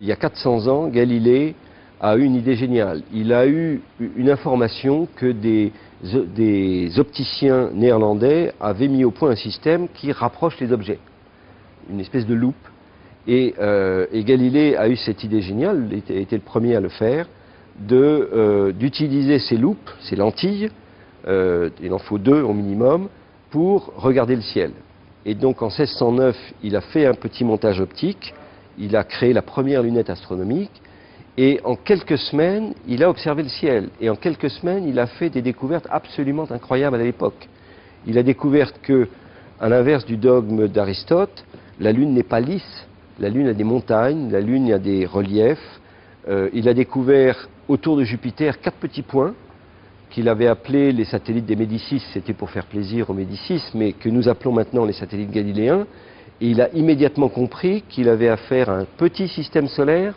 Il y a 400 ans, Galilée a eu une idée géniale. Il a eu une information que des opticiens néerlandais avaient mis au point un système qui rapproche les objets, une espèce de loupe. Et Galilée a eu cette idée géniale, il était le premier à le faire, d'utiliser ces loupes, ces lentilles, il en faut 2 au minimum, pour regarder le ciel. Et donc en 1609, il a fait un petit montage optique, il a créé la première lunette astronomique, et en quelques semaines, il a observé le ciel. Et en quelques semaines, il a fait des découvertes absolument incroyables à l'époque. Il a découvert que, à l'inverse du dogme d'Aristote, la Lune n'est pas lisse. La Lune a des montagnes, la Lune a des reliefs. Il a découvert autour de Jupiter 4 petits points qu'il avait appelés les satellites des Médicis. C'était pour faire plaisir aux Médicis, mais que nous appelons maintenant les satellites galiléens. Et il a immédiatement compris qu'il avait affaire à un petit système solaire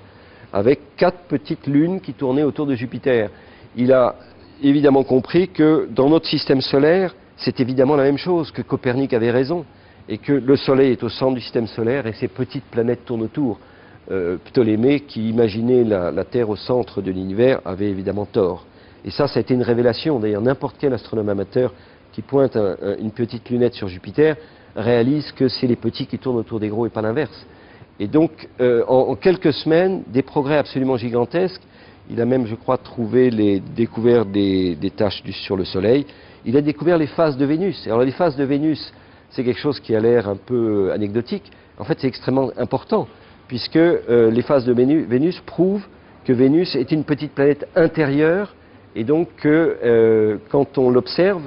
avec 4 petites lunes qui tournaient autour de Jupiter. Il a évidemment compris que dans notre système solaire, c'est évidemment la même chose, que Copernic avait raison, et que le Soleil est au centre du système solaire et ces petites planètes tournent autour. Ptolémée, qui imaginait la Terre au centre de l'univers, avait évidemment tort. Et ça a été une révélation. D'ailleurs, n'importe quel astronome amateur qui pointe une petite lunette sur Jupiter réalise que c'est les petits qui tournent autour des gros et pas l'inverse. Et donc, en quelques semaines, des progrès absolument gigantesques. Il a même, je crois, découvert des taches sur le Soleil. Il a découvert les phases de Vénus. Alors, les phases de Vénus, c'est quelque chose qui a l'air un peu anecdotique. En fait, c'est extrêmement important, puisque les phases de Vénus prouvent que Vénus est une petite planète intérieure, et donc que quand on l'observe,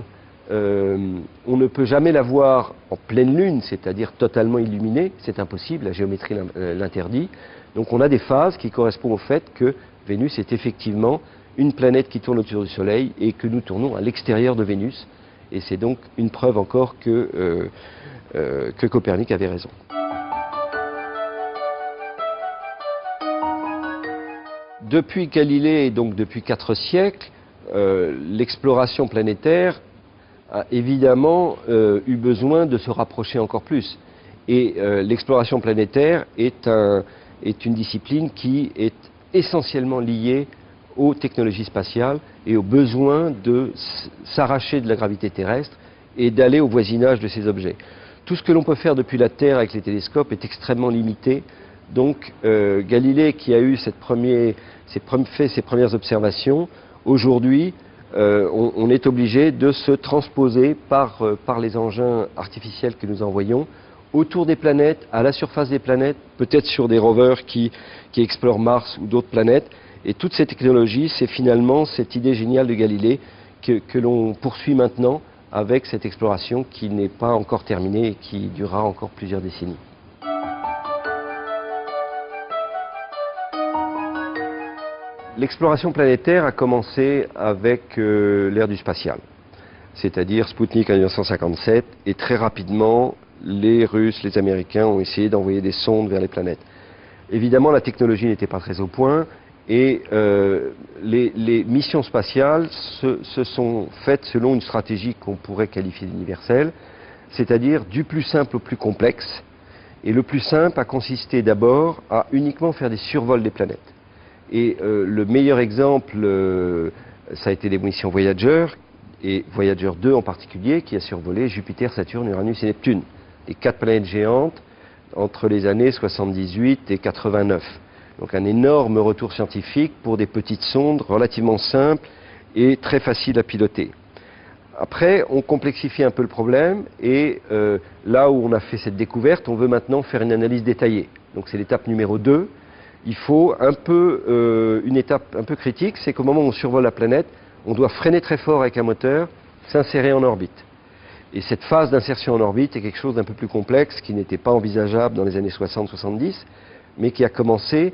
on ne peut jamais la voir en pleine lune, c'est-à-dire totalement illuminée, c'est impossible, la géométrie l'interdit. Donc on a des phases qui correspondent au fait que Vénus est effectivement une planète qui tourne autour du Soleil et que nous tournons à l'extérieur de Vénus. Et c'est donc une preuve encore que Copernic avait raison. Depuis Galilée, et donc depuis 4 siècles, l'exploration planétaire a évidemment eu besoin de se rapprocher encore plus. Et l'exploration planétaire est une discipline qui est essentiellement liée aux technologies spatiales et au besoin de s'arracher de la gravité terrestre et d'aller au voisinage de ces objets. Tout ce que l'on peut faire depuis la Terre avec les télescopes est extrêmement limité. Donc Galilée, qui a eu fait ses premières observations, aujourd'hui on est obligé de se transposer par les engins artificiels que nous envoyons autour des planètes, à la surface des planètes, peut-être sur des rovers qui explorent Mars ou d'autres planètes. Et toutes ces technologies, c'est finalement cette idée géniale de Galilée que l'on poursuit maintenant avec cette exploration qui n'est pas encore terminée et qui durera encore plusieurs décennies. L'exploration planétaire a commencé avec l'ère du spatial, c'est-à-dire Spoutnik en 1957, et très rapidement, les Russes, les Américains ont essayé d'envoyer des sondes vers les planètes. Évidemment, la technologie n'était pas très au point, et les missions spatiales se sont faites selon une stratégie qu'on pourrait qualifier d'universelle, c'est-à-dire du plus simple au plus complexe. Et le plus simple a consisté d'abord à uniquement faire des survols des planètes. Et le meilleur exemple, ça a été les missions Voyager, et Voyager 2 en particulier, qui a survolé Jupiter, Saturne, Uranus et Neptune, les 4 planètes géantes entre les années 78 et 89. Donc un énorme retour scientifique pour des petites sondes relativement simples et très faciles à piloter. Après, on complexifie un peu le problème, et là où on a fait cette découverte, on veut maintenant faire une analyse détaillée. Donc c'est l'étape numéro 2. Il faut une étape un peu critique, c'est qu'au moment où on survole la planète, on doit freiner très fort avec un moteur, s'insérer en orbite. Et cette phase d'insertion en orbite est quelque chose d'un peu plus complexe, qui n'était pas envisageable dans les années 60-70, mais qui a commencé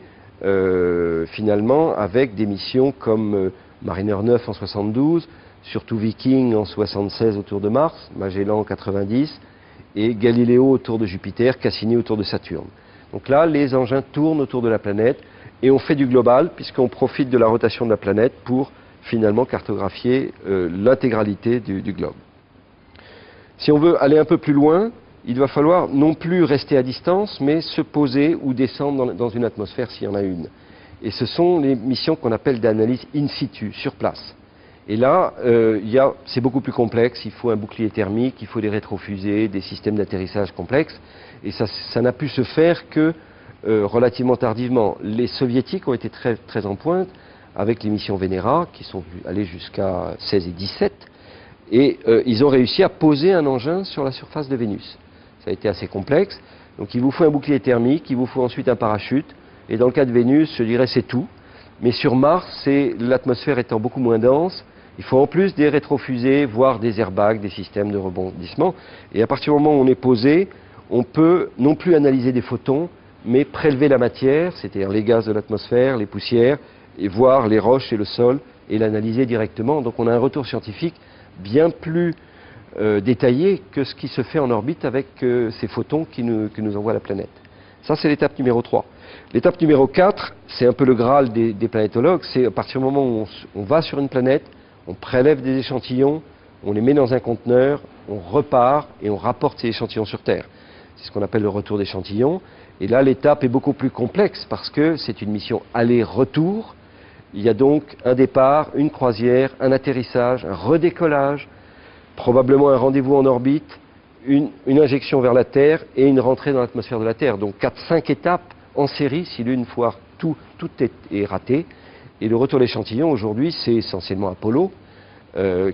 finalement avec des missions comme Mariner 9 en 72, surtout Viking en 76 autour de Mars, Magellan en 90, et Galileo autour de Jupiter, Cassini autour de Saturne. Donc là, les engins tournent autour de la planète et on fait du global puisqu'on profite de la rotation de la planète pour finalement cartographier l'intégralité du globe. Si on veut aller un peu plus loin, il va falloir non plus rester à distance, mais se poser ou descendre dans une atmosphère s'il y en a une. Et ce sont les missions qu'on appelle d'analyse in situ, sur place. Et là, c'est beaucoup plus complexe, il faut un bouclier thermique, il faut des rétrofusées, des systèmes d'atterrissage complexes, et ça n'a pu se faire que relativement tardivement. Les soviétiques ont été très, très en pointe avec les missions Venera, qui sont allées jusqu'à 16 et 17, et ils ont réussi à poser un engin sur la surface de Vénus. Ça a été assez complexe, donc il vous faut un bouclier thermique, il vous faut ensuite un parachute, et dans le cas de Vénus, je dirais c'est tout. Mais sur Mars, l'atmosphère étant beaucoup moins dense, il faut en plus des rétrofusées, voire des airbags, des systèmes de rebondissement. Et à partir du moment où on est posé, on peut non plus analyser des photons, mais prélever la matière, c'est-à-dire les gaz de l'atmosphère, les poussières, et voir les roches et le sol, et l'analyser directement. Donc on a un retour scientifique bien plus détaillé que ce qui se fait en orbite avec ces photons que nous envoie la planète. Ça, c'est l'étape numéro 3. L'étape numéro 4, c'est un peu le Graal des planétologues, c'est à partir du moment où on va sur une planète, on prélève des échantillons, on les met dans un conteneur, on repart et on rapporte ces échantillons sur Terre. C'est ce qu'on appelle le retour d'échantillons. Et là, l'étape est beaucoup plus complexe parce que c'est une mission aller-retour. Il y a donc un départ, une croisière, un atterrissage, un redécollage, probablement un rendez-vous en orbite, une injection vers la Terre et une rentrée dans l'atmosphère de la Terre. Donc 4-5 étapes en série si l'une foire, tout est raté. Et le retour d'échantillons aujourd'hui, c'est essentiellement Apollo,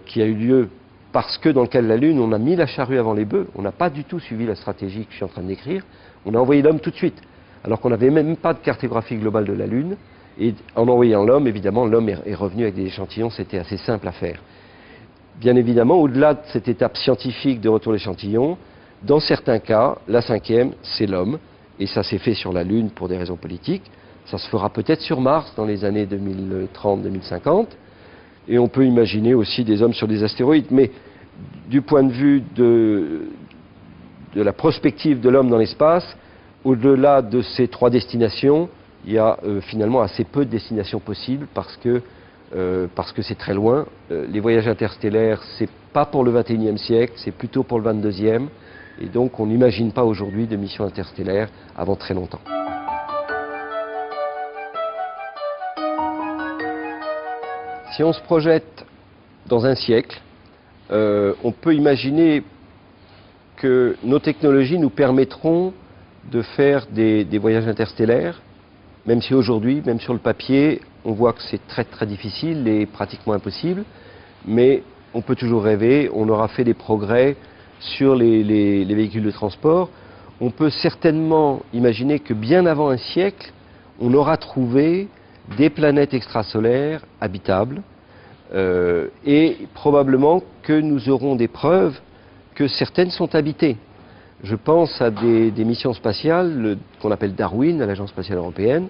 qui a eu lieu parce que dans le cas de la Lune, on a mis la charrue avant les bœufs. On n'a pas du tout suivi la stratégie que je suis en train de décrire. On a envoyé l'homme tout de suite, alors qu'on n'avait même pas de cartographie globale de la Lune. Et en envoyant l'homme, évidemment, l'homme est revenu avec des échantillons, c'était assez simple à faire. Bien évidemment, au-delà de cette étape scientifique de retour d'échantillons, dans certains cas, la 5e, c'est l'homme, et ça s'est fait sur la Lune pour des raisons politiques. Ça se fera peut-être sur Mars dans les années 2030-2050, et on peut imaginer aussi des hommes sur des astéroïdes, mais du point de vue de la prospective de l'homme dans l'espace, au-delà de ces 3 destinations, il y a finalement assez peu de destinations possibles parce que c'est très loin. Les voyages interstellaires, c'est pas pour le 21e siècle, c'est plutôt pour le 22e. Et donc, on n'imagine pas aujourd'hui de mission interstellaire avant très longtemps. Si on se projette dans un siècle, on peut imaginer que nos technologies nous permettront de faire des voyages interstellaires, même si aujourd'hui, même sur le papier, on voit que c'est très très difficile et pratiquement impossible, mais on peut toujours rêver, on aura fait des progrès sur les véhicules de transport. On peut certainement imaginer que bien avant un siècle, on aura trouvé des planètes extrasolaires habitables et probablement que nous aurons des preuves que certaines sont habitées. Je pense à des missions spatiales qu'on appelle Darwin, à l'Agence spatiale européenne,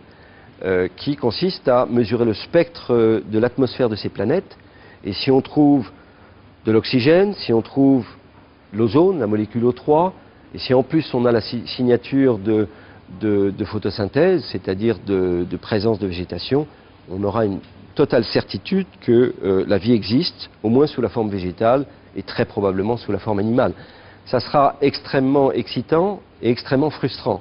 qui consiste à mesurer le spectre de l'atmosphère de ces planètes. Et si on trouve de l'oxygène, si on trouve l'ozone, la molécule O3, et si en plus on a la signature de photosynthèse, c'est-à-dire de présence de végétation, on aura une totale certitude que la vie existe, au moins sous la forme végétale et très probablement sous la forme animale. Ça sera extrêmement excitant et extrêmement frustrant,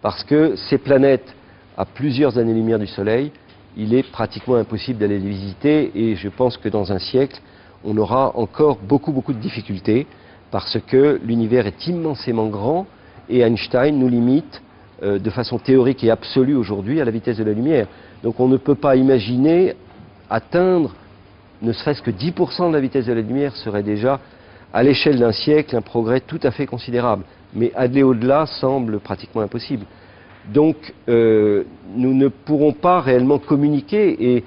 parce que ces planètes, à plusieurs années-lumière du Soleil, il est pratiquement impossible d'aller les visiter, et je pense que dans un siècle, on aura encore beaucoup de difficultés, parce que l'univers est immensément grand, et Einstein nous limite de façon théorique et absolue aujourd'hui à la vitesse de la lumière. Donc on ne peut pas imaginer atteindre, ne serait-ce que 10% de la vitesse de la lumière serait déjà, à l'échelle d'un siècle, un progrès tout à fait considérable. Mais aller au-delà semble pratiquement impossible. Donc, nous ne pourrons pas réellement communiquer et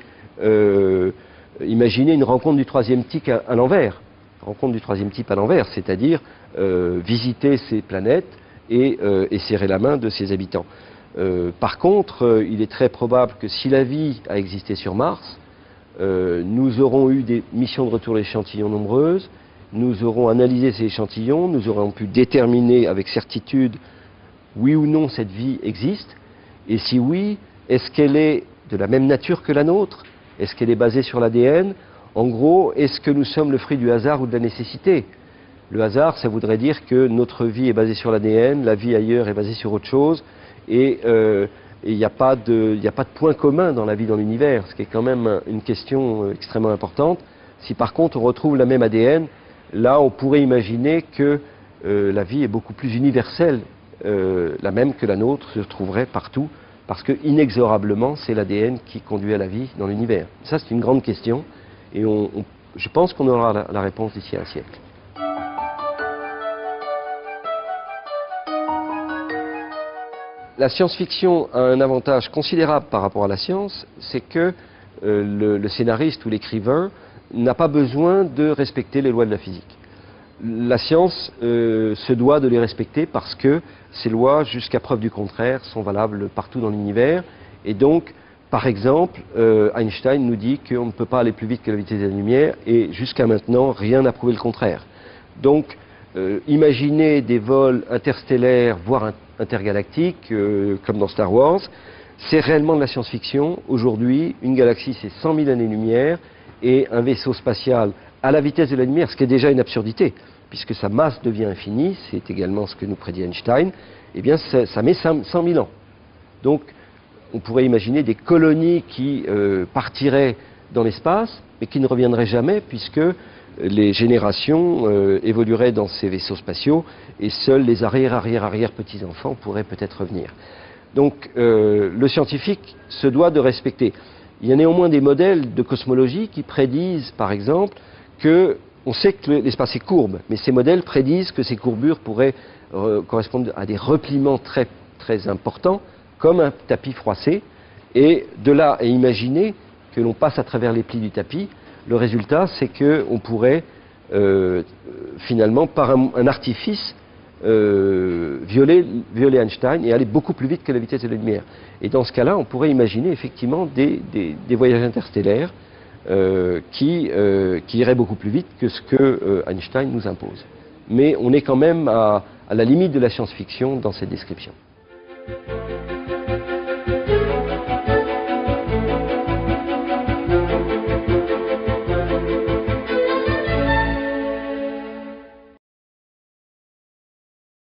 imaginer une rencontre du 3e type à l'envers. Rencontre du 3e type à l'envers, c'est-à-dire visiter ces planètes et serrer la main de ses habitants. Par contre, il est très probable que si la vie a existé sur Mars, nous aurons eu des missions de retour d'échantillons nombreuses, nous aurons analysé ces échantillons, nous aurons pu déterminer avec certitude oui ou non cette vie existe, et si oui, est-ce qu'elle est de la même nature que la nôtre? Est-ce qu'elle est basée sur l'ADN? En gros, est-ce que nous sommes le fruit du hasard ou de la nécessité? Le hasard, ça voudrait dire que notre vie est basée sur l'ADN, la vie ailleurs est basée sur autre chose, et il n'y a pas de point commun dans la vie dans l'univers, ce qui est quand même une question extrêmement importante. Si par contre on retrouve la même ADN, là on pourrait imaginer que la vie est beaucoup plus universelle, la même que la nôtre se trouverait partout, parce que inexorablement c'est l'ADN qui conduit à la vie dans l'univers. Ça c'est une grande question, et je pense qu'on aura la réponse d'ici à un siècle. La science-fiction a un avantage considérable par rapport à la science, c'est que le scénariste ou l'écrivain n'a pas besoin de respecter les lois de la physique. La science se doit de les respecter parce que ces lois, jusqu'à preuve du contraire, sont valables partout dans l'univers. Et donc, par exemple, Einstein nous dit qu'on ne peut pas aller plus vite que la vitesse de la lumière, et jusqu'à maintenant, rien n'a prouvé le contraire. Donc, imaginer des vols interstellaires, voire intergalactiques, comme dans Star Wars, c'est réellement de la science-fiction. Aujourd'hui, une galaxie, c'est 100 000 années-lumière, et un vaisseau spatial à la vitesse de la lumière, ce qui est déjà une absurdité, puisque sa masse devient infinie, c'est également ce que nous prédit Einstein, eh bien ça met 100 000 ans. Donc, on pourrait imaginer des colonies qui partiraient dans l'espace, mais qui ne reviendraient jamais, puisque les générations évolueraient dans ces vaisseaux spatiaux, et seuls les arrière-petits-enfants pourraient peut-être revenir. Donc, le scientifique se doit de respecter. Il y a néanmoins des modèles de cosmologie qui prédisent, par exemple, on sait que l'espace est courbe, mais ces modèles prédisent que ces courbures pourraient correspondre à des repliements très, très importants, comme un tapis froissé, et de là à imaginer que l'on passe à travers les plis du tapis, le résultat, c'est qu'on pourrait finalement, par un artifice, violer Einstein et aller beaucoup plus vite que la vitesse de la lumière. Et dans ce cas-là, on pourrait imaginer effectivement des voyages interstellaires qui iraient beaucoup plus vite que ce que Einstein nous impose. Mais on est quand même à la limite de la science-fiction dans cette description.